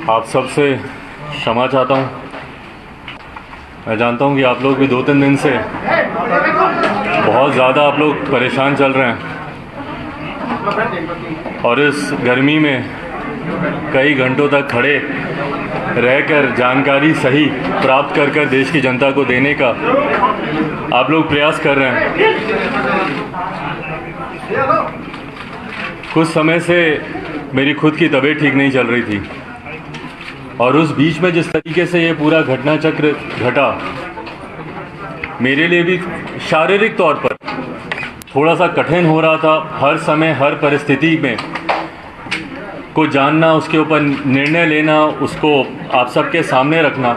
आप सबसे क्षमा चाहता हूँ। मैं जानता हूँ कि आप लोग भी 2-3 दिन से बहुत ज़्यादा आप लोग परेशान चल रहे हैं और इस गर्मी में कई घंटों तक खड़े रहकर जानकारी सही प्राप्त कर देश की जनता को देने का आप लोग प्रयास कर रहे हैं। कुछ समय से मेरी खुद की तबीयत ठीक नहीं चल रही थी और उस बीच में जिस तरीके से ये पूरा घटना चक्र घटा, मेरे लिए भी शारीरिक तौर पर थोड़ा सा कठिन हो रहा था। हर समय हर परिस्थिति में को जानना, उसके ऊपर निर्णय लेना, उसको आप सबके सामने रखना।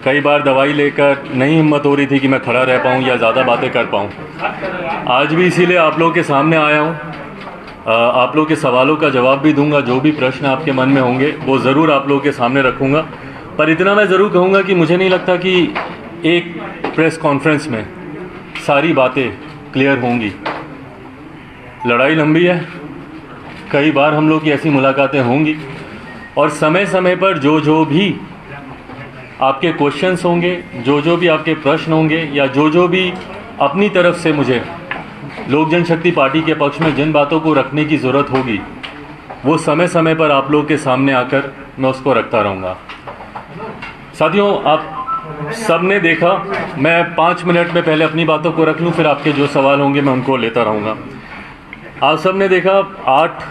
कई बार दवाई लेकर नहीं हिम्मत हो रही थी कि मैं खड़ा रह पाऊँ या ज़्यादा बातें कर पाऊँ। आज भी इसीलिए आप लोगों के सामने आया हूँ। आप लोग के सवालों का जवाब भी दूंगा। जो भी प्रश्न आपके मन में होंगे वो ज़रूर आप लोगों के सामने रखूँगा। पर इतना मैं ज़रूर कहूँगा कि मुझे नहीं लगता कि एक प्रेस कॉन्फ्रेंस में सारी बातें क्लियर होंगी। लड़ाई लंबी है, कई बार हम लोग की ऐसी मुलाकातें होंगी और समय समय पर जो भी आपके क्वेश्चंस होंगे, जो भी आपके प्रश्न होंगे या जो भी अपनी तरफ से मुझे लोक जनशक्ति पार्टी के पक्ष में जिन बातों को रखने की ज़रूरत होगी, वो समय समय पर आप लोग के सामने आकर मैं उसको रखता रहूँगा। साथियों, आप सब ने देखा, मैं 5 मिनट में पहले अपनी बातों को रख लूँ, फिर आपके जो सवाल होंगे मैं उनको लेता रहूँगा। आप सब ने देखा 8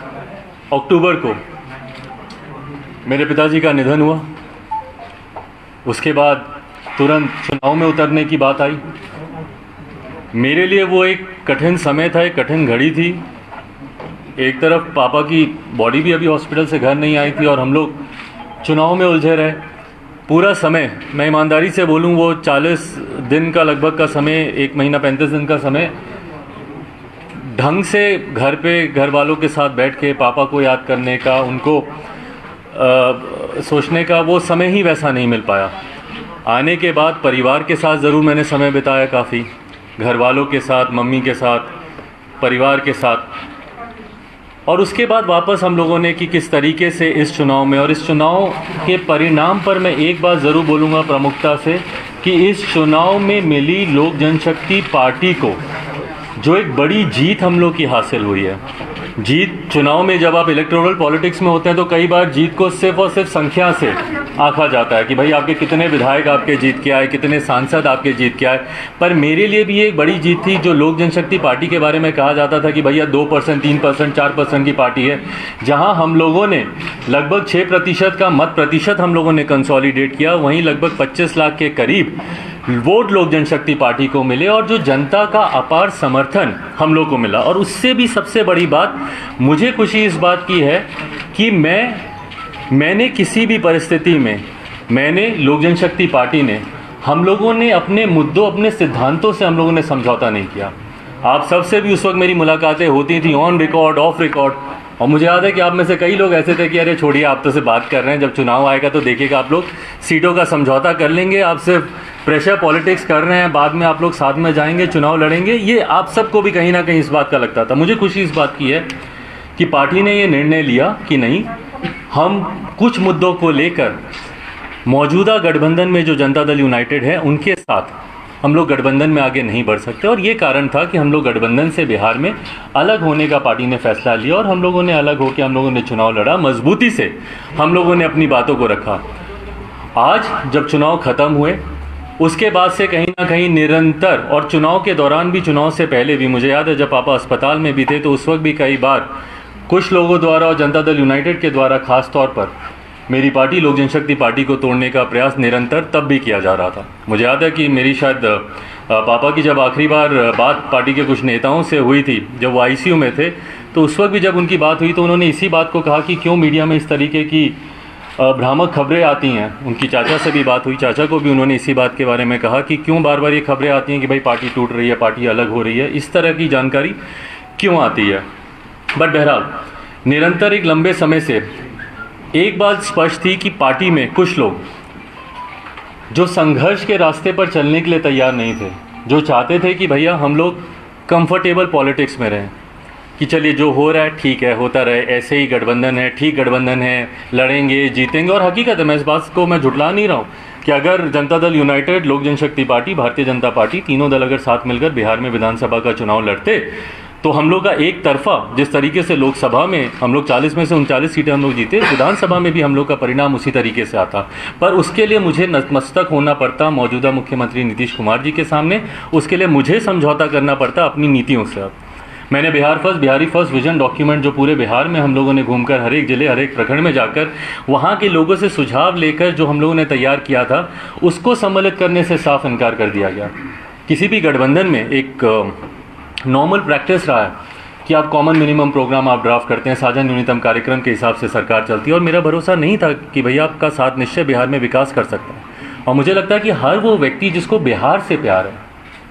अक्टूबर को मेरे पिताजी का निधन हुआ। उसके बाद तुरंत चुनाव में उतरने की बात आई। मेरे लिए वो एक कठिन समय था, एक कठिन घड़ी थी। एक तरफ पापा की बॉडी भी अभी हॉस्पिटल से घर नहीं आई थी और हम लोग चुनाव में उलझे रहे पूरा समय। मैं ईमानदारी से बोलूं, वो 40 दिन का लगभग का समय, 1 महीना 35 दिन का समय ढंग से घर पे घर वालों के साथ बैठ के पापा को याद करने का, उनको सोचने का वो समय ही वैसा नहीं मिल पाया। आने के बाद परिवार के साथ ज़रूर मैंने समय बिताया, काफ़ी घर वालों के साथ, मम्मी के साथ, परिवार के साथ। और उसके बाद वापस हम लोगों ने कि किस तरीके से इस चुनाव में, और इस चुनाव के परिणाम पर मैं एक बात ज़रूर बोलूँगा प्रमुखता से कि इस चुनाव में मिली लोक जनशक्ति पार्टी को जो एक बड़ी जीत हम लोग की हासिल हुई है। जीत चुनाव में, जब आप इलेक्टोरल पॉलिटिक्स में होते हैं तो कई बार जीत को सिर्फ और सिर्फ संख्या से आंका जाता है कि भाई आपके कितने विधायक आपके जीत के आए, कितने सांसद आपके जीत के आए। पर मेरे लिए भी ये एक बड़ी जीत थी जो लोक जनशक्ति पार्टी के बारे में कहा जाता था कि भैया 2%, 3%, 4% की पार्टी है। जहां हम लोगों ने लगभग 6% का मत प्रतिशत हम लोगों ने कंसोलिडेट किया, वहीं लगभग 25 लाख के करीब वोट लोक जनशक्ति पार्टी को मिले और जो जनता का अपार समर्थन हम लोग को मिला। और उससे भी सबसे बड़ी बात मुझे खुशी इस बात की है कि मैंने किसी भी परिस्थिति में, मैंने लोक जनशक्ति पार्टी ने, हम लोगों ने अपने मुद्दों, अपने सिद्धांतों से हम लोगों ने समझौता नहीं किया। आप सबसे भी उस वक्त मेरी मुलाकातें होती थी, ऑन रिकॉर्ड, ऑफ रिकॉर्ड। और मुझे याद है कि आप में से कई लोग ऐसे थे कि अरे छोड़िए, आप तो से बात कर रहे हैं, जब चुनाव आएगा तो देखिएगा आप लोग सीटों का समझौता कर लेंगे, आप सिर्फ प्रेशर पॉलिटिक्स कर रहे हैं, बाद में आप लोग साथ में जाएंगे, चुनाव लड़ेंगे। ये आप सबको भी कहीं ना कहीं इस बात का लगता था। मुझे खुशी इस बात की है कि पार्टी ने ये निर्णय लिया कि नहीं, हम कुछ मुद्दों को लेकर मौजूदा गठबंधन में जो जनता दल यूनाइटेड है उनके साथ हम लोग गठबंधन में आगे नहीं बढ़ सकते। और ये कारण था कि हम लोग गठबंधन से बिहार में अलग होने का पार्टी ने फैसला लिया और हम लोगों ने अलग होकर हम लोगों ने चुनाव लड़ा। मजबूती से हम लोगों ने अपनी बातों को रखा। आज जब चुनाव खत्म हुए उसके बाद से कहीं ना कहीं निरंतर, और चुनाव के दौरान भी, चुनाव से पहले भी, मुझे याद है जब पापा अस्पताल में भी थे तो उस वक्त भी कई बार कुछ लोगों द्वारा और जनता दल यूनाइटेड के द्वारा खास तौर पर मेरी पार्टी लोक जनशक्ति पार्टी को तोड़ने का प्रयास निरंतर तब भी किया जा रहा था। मुझे याद है कि मेरी शायद पापा की जब आखिरी बार बात पार्टी के कुछ नेताओं से हुई थी, जब वो आईसीयू में थे, तो उस वक्त भी जब उनकी बात हुई तो उन्होंने इसी बात को कहा कि क्यों मीडिया में इस तरीके की भ्रामक खबरें आती हैं। उनकी चाचा से भी बात हुई, चाचा को भी उन्होंने इसी बात के बारे में कहा कि क्यों बार बार ये खबरें आती हैं कि भाई पार्टी टूट रही है, पार्टी अलग हो रही है, इस तरह की जानकारी क्यों आती है। बट बहरहाल निरंतर एक लंबे समय से एक बात स्पष्ट थी कि पार्टी में कुछ लोग जो संघर्ष के रास्ते पर चलने के लिए तैयार नहीं थे, जो चाहते थे कि भैया हम लोग कंफर्टेबल पॉलिटिक्स में रहें, कि चलिए जो हो रहा है ठीक है, होता रहे, ऐसे ही गठबंधन है, ठीक गठबंधन है, लड़ेंगे जीतेंगे। और हकीकत है, मैं इस बात को मैं झुटला नहीं रहा हूँ कि अगर जनता दल यूनाइटेड, लोक जनशक्ति पार्टी, भारतीय जनता पार्टी, तीनों दल अगर साथ मिलकर बिहार में विधानसभा का चुनाव लड़ते तो हम लोग का एक तरफा, जिस तरीके से लोकसभा में हम लोग 40 में से 39 सीटें हम लोग जीते, विधानसभा में भी हम लोग का परिणाम उसी तरीके से आता। पर उसके लिए मुझे नतमस्तक होना पड़ता मौजूदा मुख्यमंत्री नीतीश कुमार जी के सामने। उसके लिए मुझे समझौता करना पड़ता अपनी नीतियों से। मैंने बिहारी फर्स्ट विजन डॉक्यूमेंट जो पूरे बिहार में हम लोगों ने घूमकर, हर एक जिले, हर एक प्रखंड में जाकर वहाँ के लोगों से सुझाव लेकर जो हम लोगों ने तैयार किया था, उसको सम्मिलित करने से साफ इनकार कर दिया गया। किसी भी गठबंधन में एक नॉर्मल प्रैक्टिस रहा है कि आप कॉमन मिनिमम प्रोग्राम आप ड्राफ्ट करते हैं, साझा न्यूनतम कार्यक्रम के हिसाब से सरकार चलती है। और मेरा भरोसा नहीं था कि भैया आपका साथ निश्चय बिहार में विकास कर सकता है। और मुझे लगता है कि हर वो व्यक्ति जिसको बिहार से प्यार है,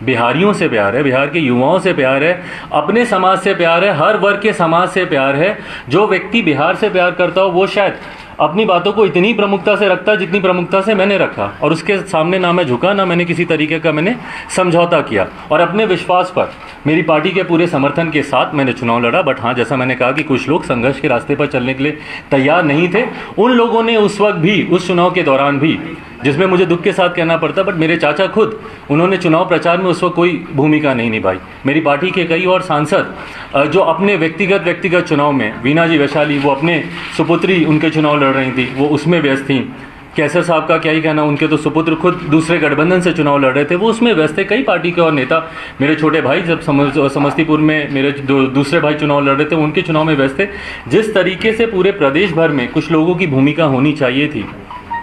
बिहारियों से प्यार है, बिहार के युवाओं से प्यार है, अपने समाज से प्यार है, हर वर्ग के समाज से प्यार है, जो व्यक्ति बिहार से प्यार करता हो वो शायद अपनी बातों को इतनी प्रमुखता से रखता है जितनी प्रमुखता से मैंने रखा। और उसके सामने ना मैं झुका, ना मैंने किसी तरीके का मैंने समझौता किया। और अपने विश्वास पर, मेरी पार्टी के पूरे समर्थन के साथ मैंने चुनाव लड़ा। बट हाँ, जैसा मैंने कहा कि कुछ लोग संघर्ष के रास्ते पर चलने के लिए तैयार नहीं थे। उन लोगों ने उस वक्त भी, उस चुनाव के दौरान भी, जिसमें मुझे दुख के साथ कहना पड़ता, बट मेरे चाचा खुद, उन्होंने चुनाव प्रचार में उस वक्त कोई भूमिका नहीं निभाई। मेरी पार्टी के कई और सांसद जो अपने व्यक्तिगत चुनाव में, वीना जी वैशाली, वो अपने सुपुत्री, उनके चुनाव लड़ रही थी, वो उसमें व्यस्त थी। कैसर साहब का क्या ही कहना, उनके तो सुपुत्र खुद दूसरे गठबंधन से चुनाव लड़ रहे थे, वो उसमें व्यस्त थे। कई पार्टी के और नेता, मेरे छोटे भाई जब समस्तीपुर में मेरे दूसरे भाई चुनाव लड़ रहे थे, उनके चुनाव में व्यस्त थे। जिस तरीके से पूरे प्रदेश भर में कुछ लोगों की भूमिका होनी चाहिए थी,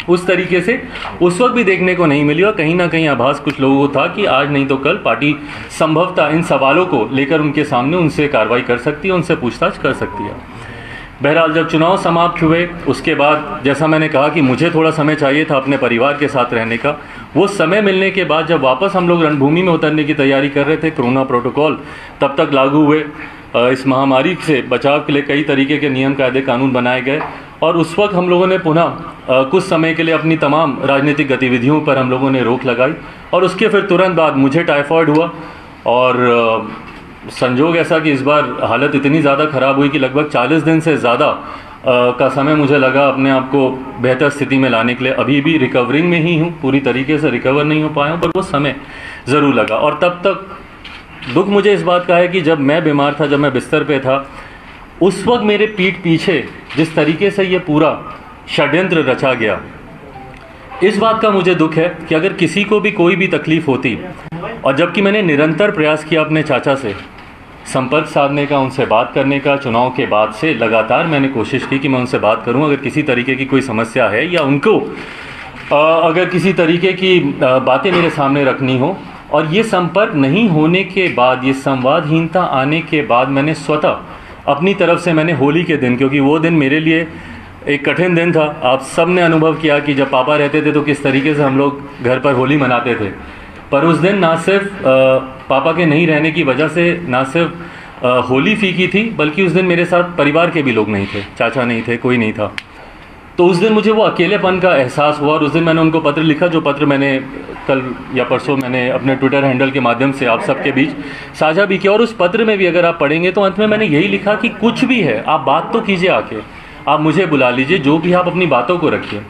उस तरीके से उस वक्त भी देखने को नहीं मिली। और कहीं ना कहीं आभास कुछ लोगों को था कि आज नहीं तो कल पार्टी संभवतः इन सवालों को लेकर उनके सामने उनसे कार्रवाई कर सकती है, उनसे पूछताछ कर सकती है। बहरहाल जब चुनाव समाप्त हुए, उसके बाद जैसा मैंने कहा कि मुझे थोड़ा समय चाहिए था अपने परिवार के साथ रहने का। वो समय मिलने के बाद जब वापस हम लोग रणभूमि में उतरने की तैयारी कर रहे थे, कोरोना प्रोटोकॉल तब तक लागू हुए। इस महामारी से बचाव के लिए कई तरीके के नियम, कायदे, कानून बनाए गए। और उस वक्त हम लोगों ने पुनः कुछ समय के लिए अपनी तमाम राजनीतिक गतिविधियों पर हम लोगों ने रोक लगाई। और उसके फिर तुरंत बाद मुझे टाइफाइड हुआ। और संजोग ऐसा कि इस बार हालत इतनी ज़्यादा ख़राब हुई कि लगभग 40 दिन से ज़्यादा का समय मुझे लगा अपने आप को बेहतर स्थिति में लाने के लिए। अभी भी रिकवरिंग में ही हूँ, पूरी तरीके से रिकवर नहीं हो पाया हूँ, पर वो समय ज़रूर लगा। और तब तक दुख मुझे इस बात का है कि जब मैं बीमार था, जब मैं बिस्तर पे था, उस वक्त मेरे पीठ पीछे जिस तरीके से ये पूरा षड्यंत्र रचा गया, इस बात का मुझे दुख है कि अगर किसी को भी कोई भी तकलीफ़ होती, और जबकि मैंने निरंतर प्रयास किया अपने चाचा से संपर्क साधने का, उनसे बात करने का, चुनाव के बाद से लगातार मैंने कोशिश की कि मैं उनसे बात करूं अगर किसी तरीके की कोई समस्या है, या उनको अगर किसी तरीके की बातें मेरे सामने रखनी हो। और ये संपर्क नहीं होने के बाद, ये संवादहीनता आने के बाद, मैंने स्वतः अपनी तरफ से, मैंने होली के दिन, क्योंकि वो दिन मेरे लिए एक कठिन दिन था, आप सब ने अनुभव किया कि जब पापा रहते थे तो किस तरीके से हम लोग घर पर होली मनाते थे। पर उस दिन ना सिर्फ पापा के नहीं रहने की वजह से ना सिर्फ होली फीकी थी, बल्कि उस दिन मेरे साथ परिवार के भी लोग नहीं थे, चाचा नहीं थे, कोई नहीं था। तो उस दिन मुझे वो अकेलेपन का एहसास हुआ। और उस दिन मैंने उनको पत्र लिखा, जो पत्र मैंने कल या परसों मैंने अपने ट्विटर हैंडल के माध्यम से आप सबके बीच साझा भी किया। और उस पत्र में भी अगर आप पढ़ेंगे तो अंत में मैंने यही लिखा कि कुछ भी है आप बात तो कीजिए, आके आप मुझे बुला लीजिए, जो भी आप अपनी बातों को रखिए।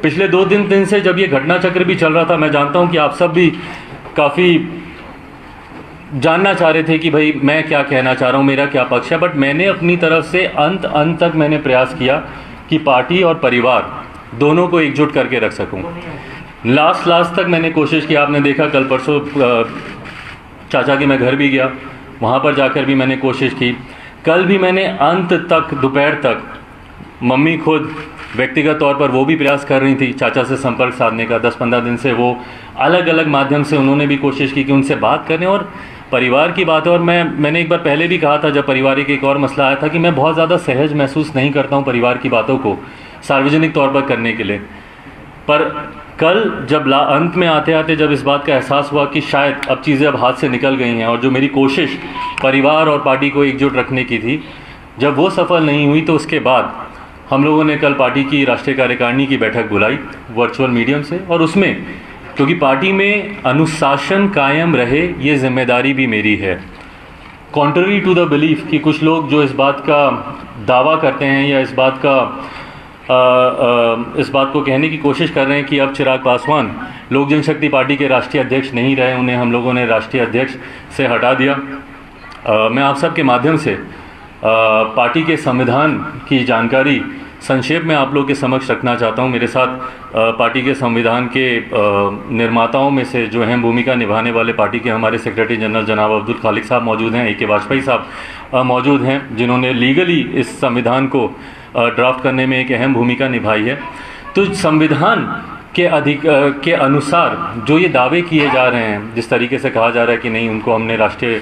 पिछले 2 दिन से जब ये घटना चक्र भी चल रहा था, मैं जानता हूँ कि आप सब भी काफ़ी जानना चाह रहे थे कि भाई मैं क्या कहना चाह रहा हूँ, मेरा क्या पक्ष है। बट मैंने अपनी तरफ से अंत तक मैंने प्रयास किया कि पार्टी और परिवार दोनों को एकजुट करके रख सकूं। लास्ट तक मैंने कोशिश की। आपने देखा कल परसों चाचा के मैं घर भी गया, वहाँ पर जाकर भी मैंने कोशिश की। कल भी मैंने अंत तक, दोपहर तक, मम्मी खुद व्यक्तिगत तौर पर वो भी प्रयास कर रही थी चाचा से संपर्क साधने का। 10-15 दिन से वो अलग अलग माध्यम से उन्होंने भी कोशिश की कि उनसे बात करें। और परिवार की बात है, और मैंने एक बार पहले भी कहा था जब पारिवारिक एक और मसला आया था कि मैं बहुत ज़्यादा सहज महसूस नहीं करता हूँ परिवार की बातों को सार्वजनिक तौर पर करने के लिए। पर कल जब अंत में आते आते जब इस बात का एहसास हुआ कि शायद अब चीज़ें अब हाथ से निकल गई हैं, और जो मेरी कोशिश परिवार और पार्टी को एकजुट रखने की थी, जब वो सफल नहीं हुई, तो उसके बाद हम लोगों ने कल पार्टी की राष्ट्रीय कार्यकारिणी की बैठक बुलाई वर्चुअल मीडियम से। और उसमें क्योंकि पार्टी में अनुशासन कायम रहे, ये जिम्मेदारी भी मेरी है। कॉन्ट्ररी टू द बिलीफ कि कुछ लोग जो इस बात का दावा करते हैं या इस बात को कहने की कोशिश कर रहे हैं कि अब चिराग पासवान लोक जनशक्ति पार्टी के राष्ट्रीय अध्यक्ष नहीं रहे, उन्हें हम लोगों ने राष्ट्रीय अध्यक्ष से हटा दिया। मैं आप सब के माध्यम से पार्टी के संविधान की जानकारी संक्षेप में आप लोग के समक्ष रखना चाहता हूं। मेरे साथ पार्टी के संविधान के निर्माताओं में से जो अहम भूमिका निभाने वाले पार्टी के हमारे सेक्रेटरी जनरल जनाब अब्दुल खालिक साहब मौजूद हैं, ए.के. वाजपेयी साहब मौजूद हैं, जिन्होंने लीगली इस संविधान को ड्राफ्ट करने में एक अहम भूमिका निभाई है। तो संविधान के अनुसार जो ये दावे किए जा रहे हैं, जिस तरीके से कहा जा रहा है कि नहीं उनको हमने राष्ट्रीय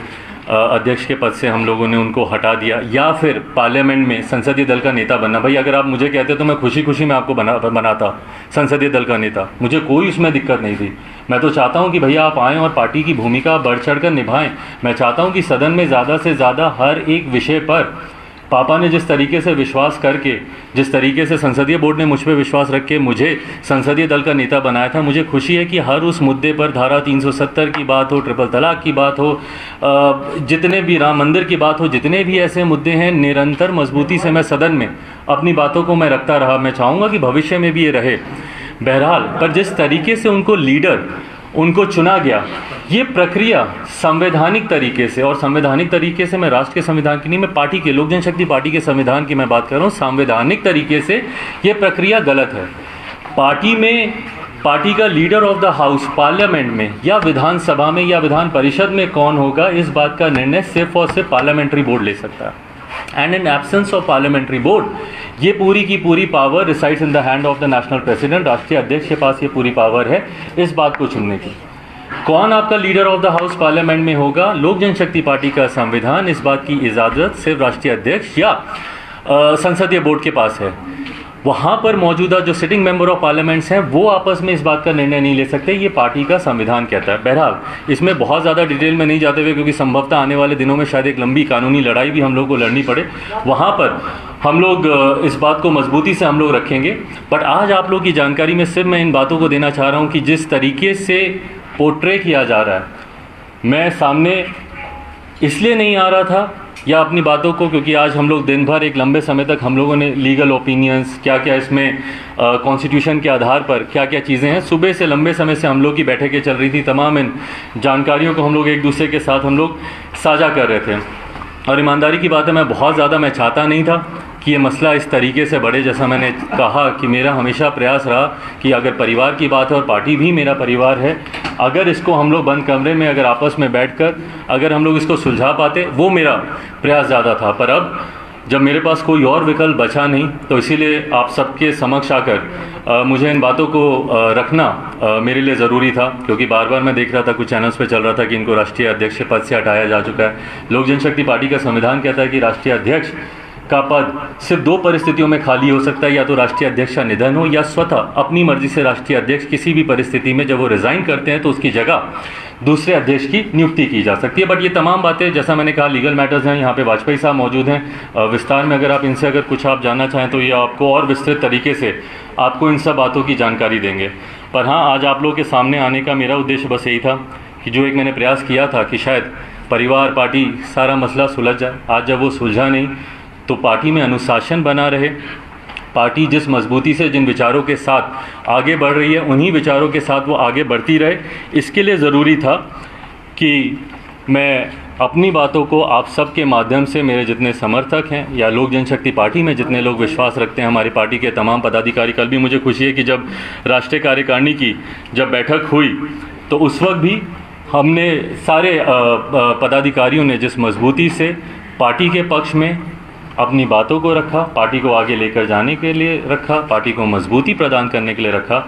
अध्यक्ष के पद से हम लोगों ने उनको हटा दिया, या फिर पार्लियामेंट में संसदीय दल का नेता बनना। भाई अगर आप मुझे कहते तो मैं खुशी खुशी में आपको बनाता संसदीय दल का नेता, मुझे कोई उसमें दिक्कत नहीं थी। मैं तो चाहता हूं कि भैया आप आएँ और पार्टी की भूमिका बढ़ चढ़ कर निभाएं। मैं चाहता हूं कि सदन में ज़्यादा से ज़्यादा हर एक विषय पर पापा ने जिस तरीके से विश्वास करके, जिस तरीके से संसदीय बोर्ड ने मुझ पर विश्वास रख के मुझे संसदीय दल का नेता बनाया था, मुझे खुशी है कि हर उस मुद्दे पर धारा 370 की बात हो, ट्रिपल तलाक की बात हो, जितने भी राम मंदिर की बात हो, जितने भी ऐसे मुद्दे हैं, निरंतर मजबूती से मैं सदन में अपनी बातों को मैं रखता रहा। मैं चाहूँगा कि भविष्य में भी ये रहे। बहरहाल, पर जिस तरीके से उनको चुना गया, ये प्रक्रिया संवैधानिक तरीके से, और संवैधानिक तरीके से मैं राष्ट्र के संविधान की नहीं, मैं पार्टी के, लोक जनशक्ति पार्टी के संविधान की मैं बात कर रहा हूँ, संवैधानिक तरीके से ये प्रक्रिया गलत है। पार्टी का leader of the house parliament में या विधानसभा में या विधान परिषद में कौन होगा, इस बात का निर्णय सिर्फ और सिर्फ पार्लियामेंट्री बोर्ड ले सकता है। And in absence of parliamentary board, ये पूरी की पूरी power resides in the hand of the national president. राष्ट्रीय अध्यक्ष के पास ये पूरी पावर है इस बात को चुनने की। कौन आपका leader of the house parliament में होगा, लोक जनशक्ति पार्टी का संविधान इस बात की इजाज़त सिर्फ राष्ट्रीय अध्यक्ष या संसदीय बोर्ड के पास है। वहाँ पर मौजूदा जो सिटिंग मेंबर ऑफ पार्लियामेंट्स हैं वो आपस में इस बात का निर्णय नहीं ले सकते, ये पार्टी का संविधान कहता है। बहरहाल, इसमें बहुत ज़्यादा डिटेल में नहीं जाते हुए, क्योंकि संभवतः आने वाले दिनों में शायद एक लंबी कानूनी लड़ाई भी हम लोग को लड़नी पड़े, वहाँ पर हम लोग इस बात को मजबूती से हम लोग रखेंगे। बट आज आप लोग की जानकारी में सिर्फ मैं इन बातों को देना चाह रहा हूँ कि जिस तरीके से पोर्ट्रे किया जा रहा है, मैं सामने इसलिए नहीं आ रहा था या अपनी बातों को, क्योंकि आज हम लोग दिन भर एक लंबे समय तक हम लोगों ने लीगल ओपिनियंस, क्या क्या इसमें कॉन्स्टिट्यूशन के आधार पर क्या क्या चीज़ें हैं, सुबह से लंबे समय से हम लोग की बैठकें चल रही थी, तमाम इन जानकारियों को हम लोग एक दूसरे के साथ हम लोग साझा कर रहे थे। और ईमानदारी की बात है, मैं चाहता नहीं था कि ये मसला इस तरीके से बढ़े। जैसा मैंने कहा कि मेरा हमेशा प्रयास रहा कि अगर परिवार की बात है और पार्टी भी मेरा परिवार है, अगर इसको हम लोग बंद कमरे में अगर आपस में बैठकर अगर हम लोग इसको सुलझा पाते, वो मेरा प्रयास ज़्यादा था। पर अब जब मेरे पास कोई और विकल्प बचा नहीं, तो इसीलिए आप सबके समक्ष आकर मुझे इन बातों को रखना मेरे लिए ज़रूरी था, क्योंकि बार बार मैं देख रहा था, कुछ चैनल्स पे चल रहा था कि इनको राष्ट्रीय अध्यक्ष के पद से हटाया जा चुका है। लोक जनशक्ति पार्टी का संविधान कहता है कि राष्ट्रीय अध्यक्ष का पद सिर्फ दो परिस्थितियों में खाली हो सकता है, या तो राष्ट्रीय अध्यक्ष का निधन हो, या स्वतः अपनी मर्जी से राष्ट्रीय अध्यक्ष किसी भी परिस्थिति में जब वो रिज़ाइन करते हैं तो उसकी जगह दूसरे अध्यक्ष की नियुक्ति की जा सकती है। बट ये तमाम बातें, जैसा मैंने कहा, लीगल मैटर्स हैं। यहाँ पे वाजपेयी साहब मौजूद हैं, विस्तार में अगर आप इनसे अगर कुछ आप जानना चाहें तो ये आपको और विस्तृत तरीके से आपको इन सब बातों की जानकारी देंगे। पर हाँ, आज आप लोगों के सामने आने का मेरा उद्देश्य बस यही था कि जो एक मैंने प्रयास किया था कि शायद परिवार, पार्टी, सारा मसला सुलझ जाए। आज जब वो सुलझा नहीं, तो पार्टी में अनुशासन बना रहे, पार्टी जिस मजबूती से जिन विचारों के साथ आगे बढ़ रही है, उन्हीं विचारों के साथ वो आगे बढ़ती रहे। इसके लिए ज़रूरी था कि मैं अपनी बातों को आप सब के माध्यम से, मेरे जितने समर्थक हैं या लोक जनशक्ति पार्टी में जितने लोग विश्वास रखते हैं, हमारी पार्टी के तमाम पदाधिकारी, कल भी मुझे खुशी है कि जब राष्ट्रीय कार्यकारिणी की जब बैठक हुई तो उस वक्त भी हमने सारे पदाधिकारियों ने जिस मजबूती से पार्टी के पक्ष में अपनी बातों को रखा, पार्टी को आगे लेकर जाने के लिए रखा, पार्टी को मजबूती प्रदान करने के लिए रखा,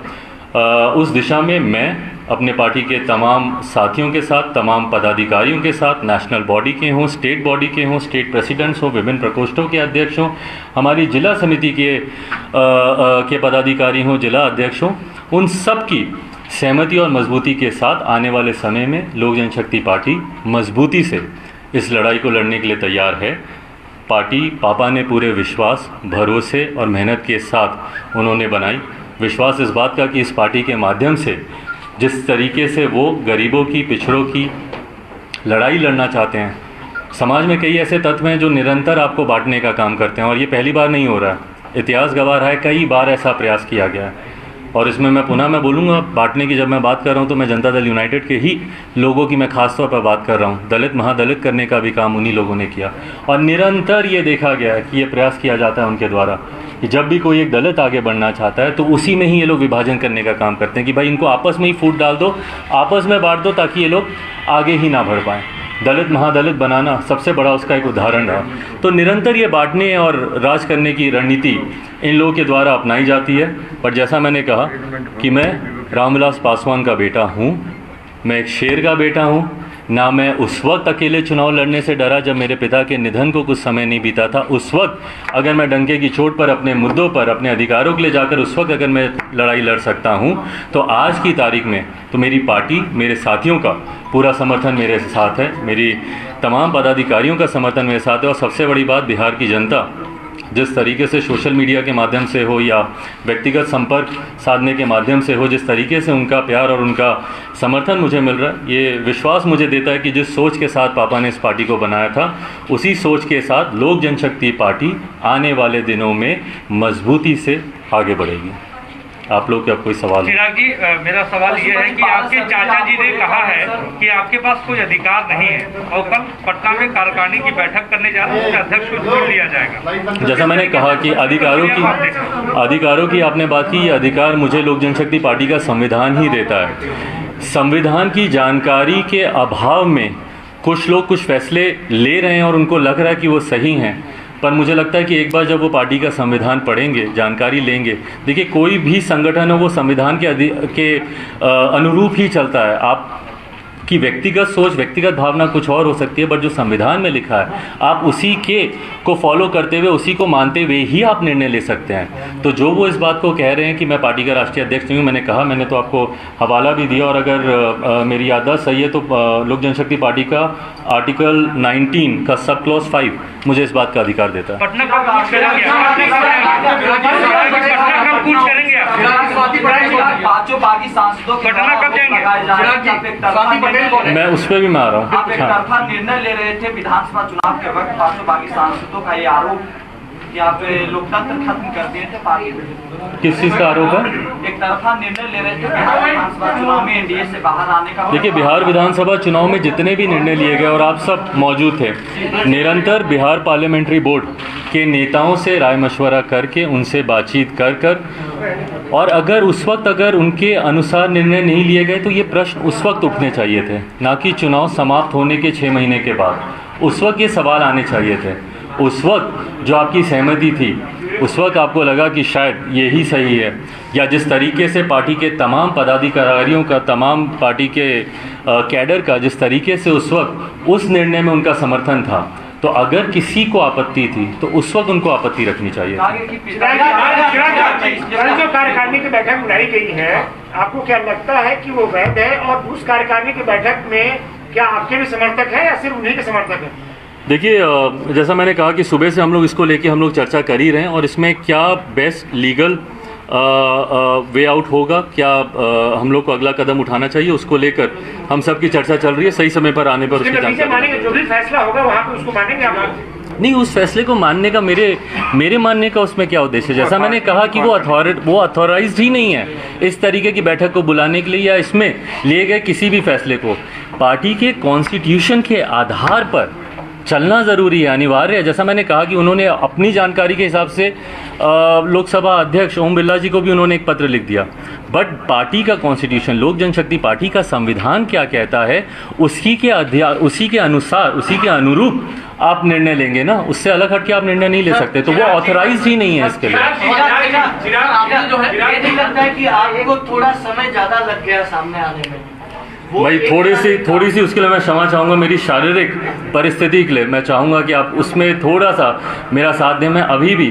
उस दिशा में मैं अपने पार्टी के तमाम साथियों के साथ, तमाम पदाधिकारियों के साथ, नेशनल बॉडी के हों, स्टेट बॉडी के हों, स्टेट प्रेसिडेंट्स हों, विभिन्न प्रकोष्ठों के अध्यक्ष हों, हमारी जिला समिति के पदाधिकारी हों, जिला अध्यक्ष हों, उन सब की सहमति और मजबूती के साथ आने वाले समय में लोक जनशक्ति पार्टी मजबूती से इस लड़ाई को लड़ने के लिए तैयार है। पार्टी पापा ने पूरे विश्वास, भरोसे और मेहनत के साथ उन्होंने बनाई। विश्वास इस बात का कि इस पार्टी के माध्यम से जिस तरीके से वो गरीबों की, पिछड़ों की लड़ाई लड़ना चाहते हैं, समाज में कई ऐसे तत्व हैं जो निरंतर आपको बांटने का काम करते हैं, और ये पहली बार नहीं हो रहा है। इतिहास गवाह रहा है, कई बार ऐसा प्रयास किया गया है। और इसमें मैं बोलूँगा बांटने की, जब मैं बात कर रहा हूँ तो मैं जनता दल यूनाइटेड के ही लोगों की मैं खास तौर पर बात कर रहा हूँ। दलित महादलित करने का भी काम उन्हीं लोगों ने किया, और निरंतर ये देखा गया है कि ये प्रयास किया जाता है उनके द्वारा कि जब भी कोई एक दलित आगे बढ़ना चाहता है तो उसी में ही ये लोग विभाजन करने का काम करते हैं कि भाई इनको आपस में ही फूट डाल दो, आपस में बांट दो, ताकि ये लोग आगे ही ना बढ़ पाएँ। दलित महादलित बनाना सबसे बड़ा उसका एक उदाहरण रहा। तो निरंतर ये बांटने और राज करने की रणनीति इन लोगों के द्वारा अपनाई जाती है। पर जैसा मैंने कहा कि मैं रामविलास पासवान का बेटा हूँ, मैं एक शेर का बेटा हूँ। ना मैं उस वक्त अकेले चुनाव लड़ने से डरा जब मेरे पिता के निधन को कुछ समय नहीं बीता था। उस वक्त अगर मैं डंके की चोट पर अपने मुद्दों पर, अपने अधिकारों के लिए जाकर उस वक्त अगर मैं लड़ाई लड़ सकता हूं, तो आज की तारीख में तो मेरी पार्टी, मेरे साथियों का पूरा समर्थन मेरे साथ है, मेरी तमाम पदाधिकारियों का समर्थन मेरे साथ है। और सबसे बड़ी बात, बिहार की जनता जिस तरीके से सोशल मीडिया के माध्यम से हो या व्यक्तिगत संपर्क साधने के माध्यम से हो, जिस तरीके से उनका प्यार और उनका समर्थन मुझे मिल रहा है, ये विश्वास मुझे देता है कि जिस सोच के साथ पापा ने इस पार्टी को बनाया था, उसी सोच के साथ लोक जनशक्ति पार्टी आने वाले दिनों में मजबूती से आगे बढ़ेगी। आप लोग क्या कोई सवाल? चिराग जी, मेरा सवाल ये है कि आपके चाचा जी ने कहा है कि आपके पास कोई अधिकार नहीं है, और कल पटना में कार्यकारिणी की बैठक करने जा रहे हैं, उसके अध्यक्ष को चुन लिया जाएगा। जैसा मैंने कहा कि अधिकारों की आपने बात की, ये अधिकार मुझे लोक जनशक्ति पार्टी का संविधान ही देता है। संविधान की जानकारी के अभाव में कुछ लोग कुछ फैसले ले रहे हैं और उनको लग रहा है कि वो सही हैं, पर मुझे लगता है कि एक बार जब वो पार्टी का संविधान पढ़ेंगे, जानकारी लेंगे, देखिए कोई भी संगठन हो वो संविधान के अनुरूप ही चलता है। आप की व्यक्तिगत सोच, व्यक्तिगत भावना कुछ और हो सकती है, बट जो संविधान में लिखा है आप उसी के को फॉलो करते हुए, उसी को मानते हुए ही आप निर्णय ले सकते हैं। तो जो वो इस बात को कह रहे हैं कि मैं पार्टी का राष्ट्रीय अध्यक्ष नहीं हूँ, मैंने कहा, मैंने तो आपको हवाला भी दिया, और अगर मेरी याददाश्त सही है तो लोक जनशक्ति पार्टी का आर्टिकल 19 का सब क्लॉज 5 मुझे इस बात का अधिकार देता है। पटना कब करेंगे? पटना कब जाएंगे? मैं उस पर भी मैं आ रहा हूँ। आप एक तरफा निर्णय ले रहे थे विधानसभा चुनाव के वक्त, 500 बागी सांसदों का ये आरोप कि आप लोकतंत्र खत्म कर दिए थे पार्टी में। किस चीज़ का आरोप है? एक तरफा निर्णय ले रहे थे बिहार विधानसभा चुनाव में एनडीए से बाहर आने का। देखिए, बिहार विधानसभा चुनाव में जितने भी निर्णय लिए गए और आप सब मौजूद थे, निरंतर बिहार पार्लियामेंट्री बोर्ड के नेताओं से राय मशवरा करके, उनसे बातचीत कर और अगर उस वक्त अगर उनके अनुसार निर्णय नहीं लिए गए तो ये प्रश्न उस वक्त उठने चाहिए थे, ना कि चुनाव समाप्त होने के 6 महीने के बाद। उस वक्त ये सवाल आने चाहिए थे। उस वक्त जो आपकी सहमति थी, उस वक्त आपको लगा कि शायद यही सही है, या जिस तरीके से पार्टी के तमाम पदाधिकारियों का, तमाम पार्टी के कैडर का जिस तरीके से उस वक्त उस निर्णय में उनका समर्थन था, तो अगर किसी को आपत्ति थी तो उस वक्त उनको आपत्ति रखनी चाहिए। जो कार्यकारिणी की बैठक बुलाई गई है, आपको क्या लगता है कि वो वैध है? और उस कार्यकारिणी की बैठक में क्या आपके भी समर्थक हैं या सिर्फ उन्हीं के समर्थक हैं? देखिए, जैसा मैंने कहा कि सुबह से हम लोग इसको लेके हम लोग चर्चा कर ही रहे हैं, और इसमें क्या बेस्ट लीगल वे आउट होगा, क्या हम लोग को अगला कदम उठाना चाहिए, उसको लेकर हम सब की चर्चा चल रही है। सही समय पर आने पर उसकी जानकारी, जो भी फैसला होगा वहाँ पे उसको मानेंगे आप? नहीं, उस फैसले को मानने का मेरे मानने का उसमें क्या उद्देश्य है? जैसा मैंने कहा कि वो अथॉराइज्ड ही नहीं है इस तरीके की बैठक को बुलाने के लिए, या इसमें लिए गए किसी भी फैसले को। पार्टी के कॉन्स्टिट्यूशन के आधार पर चलना ज़रूरी है, अनिवार्य है। जैसा मैंने कहा कि उन्होंने अपनी जानकारी के हिसाब से लोकसभा अध्यक्ष ओम बिरला जी को भी उन्होंने एक पत्र लिख दिया, बट पार्टी का कॉन्स्टिट्यूशन, लोक जनशक्ति पार्टी का संविधान क्या कहता है, उसी के अनुसार, उसी के अनुरूप आप निर्णय लेंगे ना, उससे अलग हट के आप निर्णय नहीं ले सकते। तो वो ऑथराइज ही नहीं है इसके लिए। लगता है कि आपको थोड़ा समय ज़्यादा लग गया सामने आने में। भाई थोड़ी सी उसके लिए मैं क्षमा चाहूँगा, मेरी शारीरिक परिस्थिति के लिए मैं चाहूँगा कि आप उसमें थोड़ा सा मेरा साथ दें। मैं अभी भी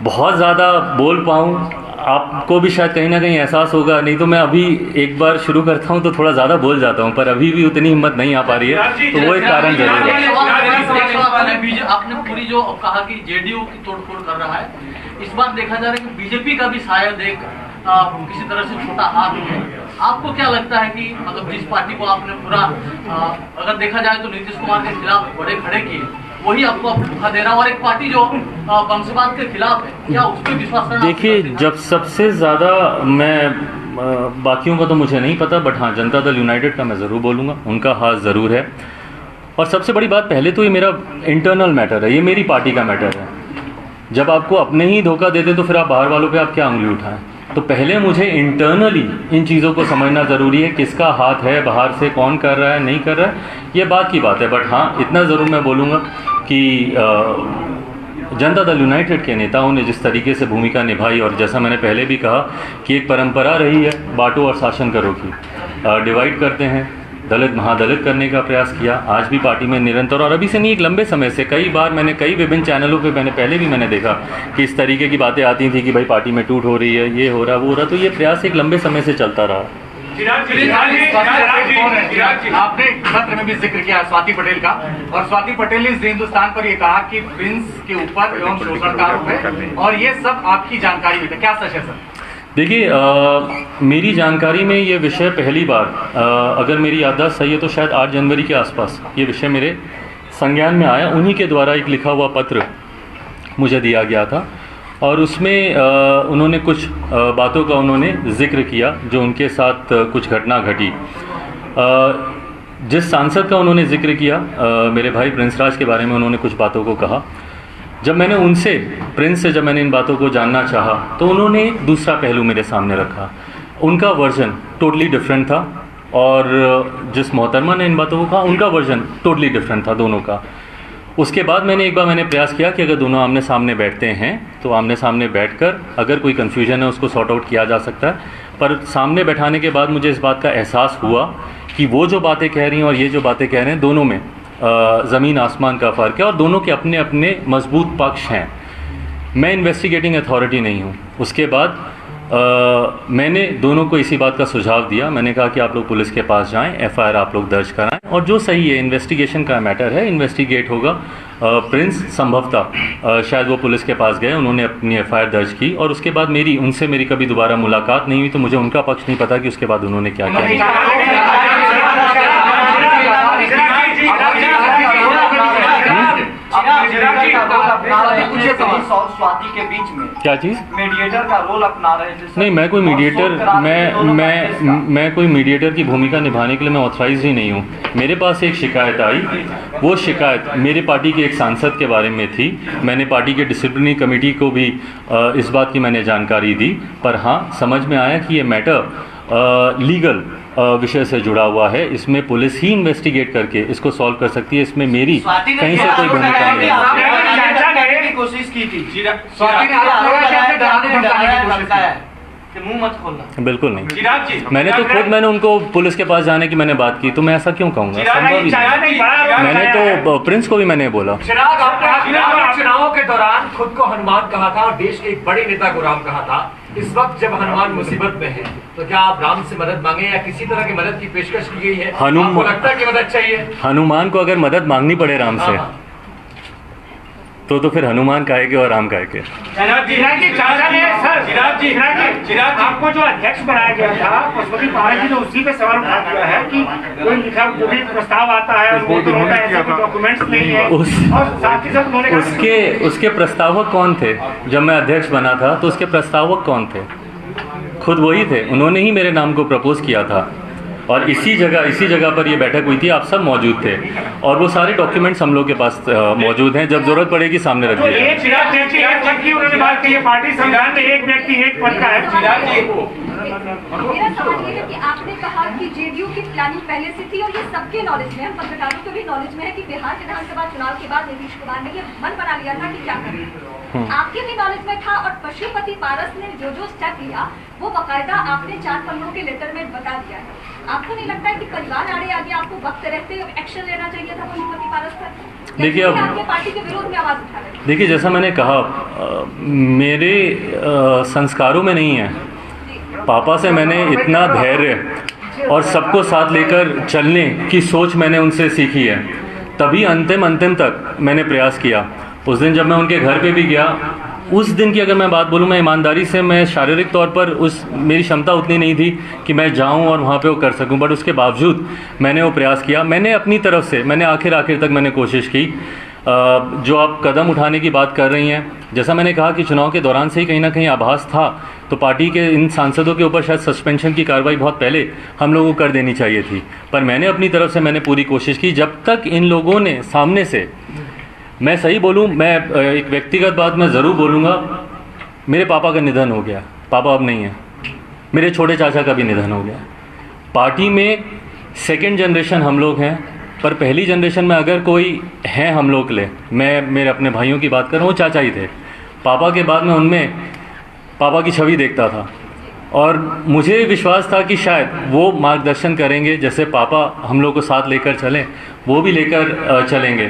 बहुत ज़्यादा बोल पाऊँ, आपको भी शायद कहीं ना कहीं एहसास होगा, नहीं तो मैं अभी एक बार शुरू करता हूँ तो थोड़ा ज़्यादा बोल जाता हूँ, पर अभी भी उतनी हिम्मत नहीं आ पा रही है, तो वो एक कारण जरूर है। आपने पूरी जो कहा कि जेडीयू की तोड़फोड़ कर रहा है, इस बार देखा जा रहा है कि बीजेपी का भी शायद एक किसी तरह से छोटा हाथ है। आपको क्या लगता है कि मतलब जिस पार्टी को आपने पूरा अगर देखा जाए तो नीतीश कुमार के खिलाफ बड़े खड़े किए, वही आपको धोखा दे रहा है, और एक पार्टी जो वंशवाद के खिलाफ है, क्या उस पर विश्वास करना? देखिए, जब सबसे ज़्यादा मैं बाकियों का तो मुझे नहीं पता, बट हाँ, जनता दल यूनाइटेड का मैं ज़रूर बोलूँगा, उनका हाथ ज़रूर है। और सबसे बड़ी बात, पहले तो ये मेरा इंटरनल मैटर है, ये मेरी पार्टी का मैटर है। जब आपको अपने ही धोखा देते तो फिर आप बाहर वालों पे आप क्या उंगली उठाएं? तो पहले मुझे इंटरनली इन चीज़ों को समझना ज़रूरी है, किसका हाथ है, बाहर से कौन कर रहा है, नहीं कर रहा है, ये बात की बात है। बट हाँ, इतना ज़रूर मैं बोलूँगा कि जनता दल यूनाइटेड के नेताओं ने जिस तरीके से भूमिका निभाई, और जैसा मैंने पहले भी कहा कि एक परंपरा रही है बांटो और शासन करो की, डिवाइड करते हैं, दलित महादलित करने का प्रयास किया, आज भी पार्टी में निरंतर, और अभी से नहीं, एक लंबे समय से कई बार मैंने कई विभिन्न चैनलों पे मैंने पहले भी मैंने देखा कि इस तरीके की बातें आती थी कि भाई पार्टी में टूट हो रही है, ये हो रहा वो हो रहा, तो ये प्रयास एक लंबे समय से चलता रहा। आपने पत्र में भी जिक्र किया स्वाति पटेल का, और स्वाति पटेल ने इस हिंदुस्तान पर ये कहा कि प्रिंस के ऊपर एवं शोषण का आरोप है, और ये सब आपकी जानकारी में था, क्या सच है सर? देखिए, मेरी जानकारी में ये विषय पहली बार, अगर मेरी याददाश्त सही है तो शायद 8 जनवरी के आसपास ये विषय मेरे संज्ञान में आया। उन्हीं के द्वारा एक लिखा हुआ पत्र मुझे दिया गया था, और उसमें उन्होंने कुछ बातों का उन्होंने जिक्र किया जो उनके साथ कुछ घटना घटी। जिस सांसद का उन्होंने जिक्र किया, मेरे भाई प्रिंस राज के बारे में उन्होंने कुछ बातों को कहा। जब मैंने उनसे, प्रिंस से जब मैंने इन बातों को जानना चाहा तो उन्होंने एक दूसरा पहलू मेरे सामने रखा। उनका वर्जन टोटली डिफरेंट था, और जिस मोहतरमा ने इन बातों को कहा उनका वर्जन टोटली डिफरेंट था दोनों का। उसके बाद मैंने एक बार प्रयास किया कि अगर दोनों आमने सामने बैठते हैं तो आमने सामने बैठकर अगर कोई कन्फ्यूजन है उसको सॉर्ट आउट किया जा सकता है। पर सामने बैठाने के बाद मुझे इस बात का एहसास हुआ कि वो जो बातें कह रही हैं और ये जो बातें कह रहे हैं, दोनों में ज़मीन आसमान का फ़र्क है, और दोनों के अपने अपने मजबूत पक्ष हैं। मैं इन्वेस्टिगेटिंग अथॉरिटी नहीं हूँ। उसके बाद मैंने दोनों को इसी बात का सुझाव दिया। मैंने कहा कि आप लोग पुलिस के पास जाएं, एफआईआर आप लोग दर्ज कराएं, और जो सही है, इन्वेस्टिगेशन का मैटर है, इन्वेस्टिगेट होगा। प्रिंस संभवतः शायद वो पुलिस के पास गए, उन्होंने अपनी एफआईआर दर्ज की, और उसके बाद उनसे मेरी कभी दोबारा मुलाकात नहीं हुई, तो मुझे उनका पक्ष नहीं पता कि उसके बाद उन्होंने क्या किया। स्वाति के बीच में क्या चीज़? मीडिएटर का रोल अपना रहे थे। नहीं, मैं कोई मीडिएटर, मैं कोई मीडिएटर की भूमिका निभाने के लिए मैं ऑथराइज ही नहीं हूँ। मेरे पास एक शिकायत आई, वो शिकायत मेरे पार्टी के एक सांसद के बारे में थी। मैंने पार्टी के डिसिप्लिनरी कमेटी को भी इस बात की मैंने जानकारी दी, पर हाँ, समझ में आया कि ये मैटर लीगल विषय से जुड़ा हुआ है। इसमें पुलिस ही इन्वेस्टिगेट करके इसको सॉल्व कर सकती है, इसमें मेरी कहीं से कोई भूमिका नहीं है। कोशिश की थी, मुंह मत खोलना। बिल्कुल नहीं, मैंने उनको पुलिस के पास जाने की मैंने बात की, तो मैं ऐसा क्यों कहूँगा? संभव ही नहीं। मैंने तो प्रिंस को भी मैंने बोला। चुनावों के दौरान खुद को हनुमान कहा था, और देश के एक बड़े नेता को राम कहा था। इस वक्त जब हनुमान मुसीबत में है, तो क्या आप राम से मदद मांगे, या किसी तरह की मदद की पेशकश की गई है? आपको लगता है कि मदद चाहिए? हनुमान को अगर मदद मांगनी पड़े राम से, तो फिर हनुमान काहे और राम काहे के? आपको जो अध्यक्ष बनाया गया था, पशुपति पारस जी ने उसी पे सवाल उठा दिया है कि कोई लिखा जो भी प्रस्ताव आता है वो तो होता है, ऐसे डॉक्यूमेंट्स नहीं है। और साथ ही साथ उन्होंने उसके प्रस्तावक कौन थे? जब मैं अध्यक्ष बना था तो उसके प्रस्तावक कौन थे? खुद वही थे, उन्होंने ही मेरे नाम को प्रपोज किया था, और इसी जगह पर ये बैठक हुई थी, आप सब मौजूद थे, और वो सारे डॉक्यूमेंट्स हम लोग के पास मौजूद हैं। जब जरूरत पड़ेगी सामने रख दिया। उन्होंने बात की, पार्टी संविधान में एक व्यक्ति एक पद का है। मेरा सवाल ये है कि आपने कहा कि जेडीयू की प्लानिंग पहले से थी, और ये सबके नॉलेज में है, पत्रकारों के भी नॉलेज में है कि बिहार विधानसभा चुनाव के बाद नीतीश कुमार ने ये मन बना लिया था कि क्या करें। आपके भी नॉलेज में था, और पशुपति पारस ने जो स्टेप लिया वो बाकायदा आपने 4 पन्नों के लेटर में बता दिया है। आपको नहीं लगता है कि परिवार आगे आपको वक्त रहते एक्शन लेना चाहिए था पशुपति पारस पर? देखिए, अब आपके पार्टी के विरोध में आवाज उठा रहे? देखिए, जैसा मैंने कहा, मेरे संस्कारों में नहीं है। पापा से मैंने इतना धैर्य और सबको साथ लेकर चलने की सोच मैंने उनसे सीखी है, तभी अंतिम तक मैंने प्रयास किया। उस दिन जब मैं उनके घर पे भी गया उस दिन की अगर मैं बात बोलूँ, मैं ईमानदारी से, मैं शारीरिक तौर पर मेरी क्षमता उतनी नहीं थी कि मैं जाऊं और वहाँ पे वो कर सकूं, बट उसके बावजूद मैंने वो प्रयास किया। मैंने अपनी तरफ से मैंने आखिर तक मैंने कोशिश की। जो आप कदम उठाने की बात कर रही हैं, जैसा मैंने कहा कि चुनाव के दौरान से ही कहीं ना कहीं आभास था, तो पार्टी के इन सांसदों के ऊपर शायद सस्पेंशन की कार्रवाई बहुत पहले हम लोगों को कर देनी चाहिए थी, पर मैंने अपनी तरफ से मैंने पूरी कोशिश की। जब तक इन लोगों ने सामने से, मैं सही बोलूं, मैं एक व्यक्तिगत बात मैं ज़रूर बोलूँगा, मेरे पापा का निधन हो गया, पापा अब नहीं है, मेरे छोटे चाचा का भी निधन हो गया। पार्टी में सेकेंड जनरेशन हम लोग हैं, पर पहली जनरेशन में अगर कोई है हम लोग के लिए, मैं मेरे अपने भाइयों की बात कर रहा हूँ, वो चाचा ही थे। पापा के बाद में उनमें पापा की छवि देखता था और मुझे विश्वास था कि शायद वो मार्गदर्शन करेंगे, जैसे पापा हम लोग को साथ लेकर चलें, वो भी लेकर चलेंगे।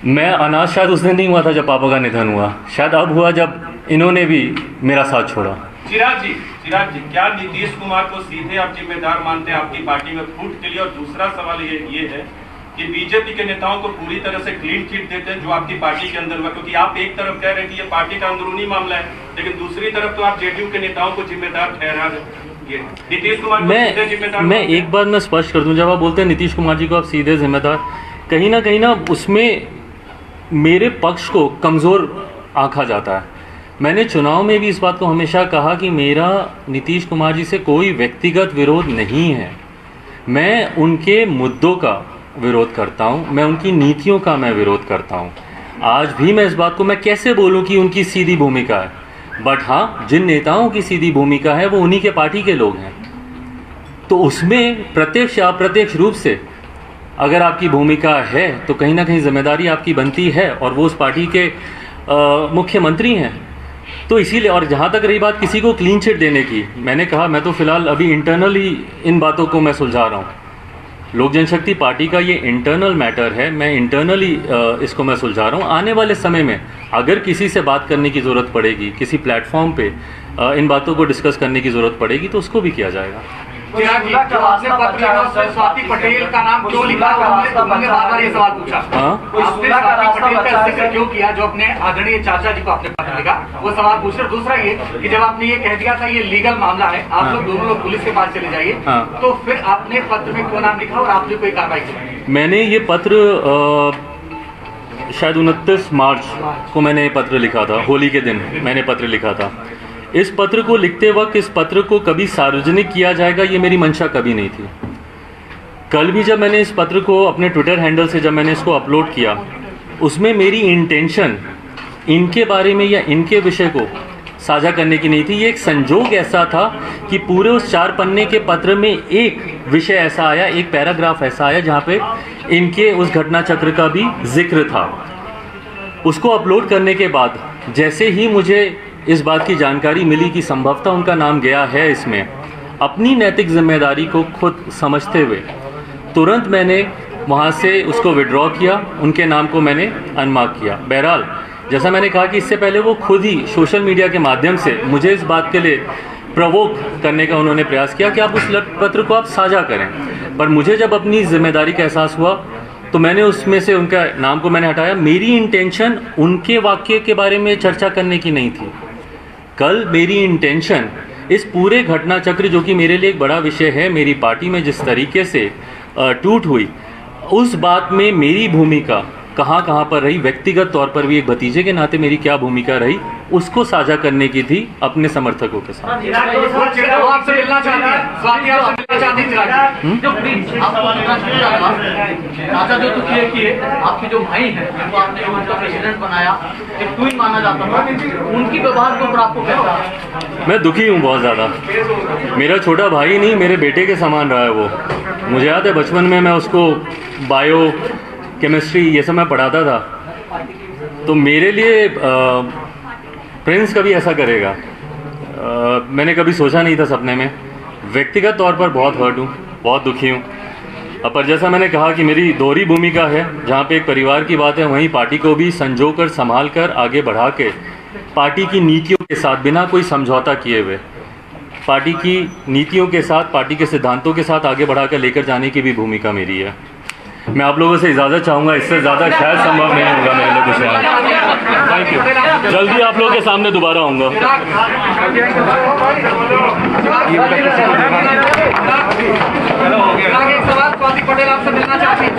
मैं अनाथ शायद उस दिन नहीं हुआ था जब पापा का निधन हुआ, शायद अब हुआ जब इन्होंने भी मेरा साथ छोड़ा। चिराग जी, क्या नीतीश कुमार को सीधे आप जिम्मेदार मानते हैं आपकी पार्टी में फूट के लिए? और दूसरा सवाल ये है कि बीजेपी के नेताओं को पूरी तरह से क्लीन चिट देते हैं जो आपकी पार्टी के अंदर हुआ, क्योंकि आप एक तरफ कह रहे हैं कि ये पार्टी का अंदरूनी मामला है, लेकिन दूसरी तरफ तो आप जेडीयू के नेताओं को जिम्मेदार ठहरा रहे। नीतीश कुमार को जिम्मेदार? मैं एक बात मैं स्पष्ट कर दूं, जब आप बोलते हैं नीतीश कुमार जी को आप सीधे जिम्मेदार, कहीं ना उसमें मेरे पक्ष को कमज़ोर आंका जाता है। मैंने चुनाव में भी इस बात को हमेशा कहा कि मेरा नीतीश कुमार जी से कोई व्यक्तिगत विरोध नहीं है, मैं उनके मुद्दों का विरोध करता हूं, मैं उनकी नीतियों का मैं विरोध करता हूं। आज भी मैं इस बात को मैं कैसे बोलूं कि उनकी सीधी भूमिका है, बट हाँ, जिन नेताओं की सीधी भूमिका है वो उन्हीं के पार्टी के लोग हैं, तो उसमें प्रत्यक्ष या अप्रत्यक्ष रूप से अगर आपकी भूमिका है तो कहीं ना कहीं जिम्मेदारी आपकी बनती है, और वो उस पार्टी के मुख्यमंत्री हैं। तो इसीलिए, और जहाँ तक रही बात किसी को क्लीन चिट देने की, मैंने कहा मैं तो फिलहाल अभी इंटरनली इन बातों को मैं सुलझा रहा हूँ। लोक जनशक्ति पार्टी का ये इंटरनल मैटर है, मैं इंटरनली इसको मैं सुलझा रहा हूँ। आने वाले समय में अगर किसी से बात करने की ज़रूरत पड़ेगी, किसी प्लेटफॉर्म पे इन बातों को डिस्कस करने की ज़रूरत पड़ेगी, तो उसको भी किया जाएगा। चिराग जी, जो आपने पत्र लिखा उसमें स्वाति पटेल का नाम क्यों लिखा? उन्होंने बार-बार ये सवाल पूछा। उसमें स्वाति पटेल का जिक्र क्यों किया, जो अपने आदरणीय चाचा जी को आपने पत्र लिखा, वो सवाल पूछ रहे। दूसरा ये कि जब आपने ये कह दिया था ये लीगल मामला है, आप लोग दोनों लोग पुलिस के पास चले जाइए, तो फिर आपने पत्र में क्यों नाम लिखा और आपने कोई कार्रवाई की? मैंने ये पत्र शायद 29 मार्च को मैंने पत्र लिखा था, होली के दिन मैंने पत्र लिखा था। इस पत्र को लिखते वक्त इस पत्र को कभी सार्वजनिक किया जाएगा ये मेरी मंशा कभी नहीं थी। कल भी जब मैंने इस पत्र को अपने ट्विटर हैंडल से जब मैंने इसको अपलोड किया, उसमें मेरी इंटेंशन इनके बारे में या इनके विषय को साझा करने की नहीं थी। ये एक संजोग ऐसा था कि पूरे उस 4 पन्ने के पत्र में एक विषय ऐसा आया, एक पैराग्राफ ऐसा आया जहाँ पे इनके उस घटना चक्र का भी जिक्र था। उसको अपलोड करने के बाद जैसे ही मुझे इस बात की जानकारी मिली कि संभवतः उनका नाम गया है इसमें, अपनी नैतिक जिम्मेदारी को खुद समझते हुए तुरंत मैंने वहाँ से उसको विड्रॉ किया, उनके नाम को मैंने अनमार्क किया। बहरहाल, जैसा मैंने कहा कि इससे पहले वो खुद ही सोशल मीडिया के माध्यम से मुझे इस बात के लिए प्रवोक करने का उन्होंने प्रयास किया कि आप उस पत्र को आप साझा करें, पर मुझे जब अपनी जिम्मेदारी का एहसास हुआ तो मैंने उसमें से उनका नाम को मैंने हटाया। मेरी इंटेंशन उनके वाक्य के बारे में चर्चा करने की नहीं थी। कल मेरी इंटेंशन इस पूरे घटना चक्र, जो कि मेरे लिए एक बड़ा विषय है, मेरी पार्टी में जिस तरीके से टूट हुई, उस बात में मेरी भूमिका कहाँ पर रही, व्यक्तिगत तौर पर भी एक भतीजे के नाते मेरी क्या भूमिका रही, उसको साझा करने की थी अपने समर्थकों के साथ। आपके जो भाई हैं, जिनको आपने उनका प्रेसिडेंट बनाया, एक ट्वीट माना जाता था, उनकी व्यवहार के ऊपर आपको कैसा है? मैं दुखी हूँ बहुत ज़्यादा। मेरा छोटा भाई नहीं, मेरे बेटे के समान रहा है वो। मुझे याद है बचपन में मैं उसको बायो, केमिस्ट्री ये सब मैं पढ़ाता था, तो मेरे लिए प्रिंस कभी ऐसा करेगा मैंने कभी सोचा नहीं था सपने में। व्यक्तिगत तौर पर बहुत हर्ट हूँ, बहुत दुखी हूँ। पर जैसा मैंने कहा कि मेरी दोहरी भूमिका है, जहाँ पे एक परिवार की बात है वहीं पार्टी को भी संजो कर, संभाल कर, आगे बढ़ा के, पार्टी की नीतियों के साथ बिना कोई समझौता किए हुए, पार्टी की नीतियों के साथ, पार्टी के सिद्धांतों के साथ आगे बढ़ा कर लेकर जाने की भी भूमिका मेरी है। मैं आप लोगों से इजाज़त चाहूँगा, इससे ज़्यादा शायद संभव नहीं होगा मेरे लिए कुछ और। Thank you. जल्दी आप लोगों के सामने दोबारा आऊँगा। एक सवाल स्वाति पटेल आपसे मिलना चाहती हैं।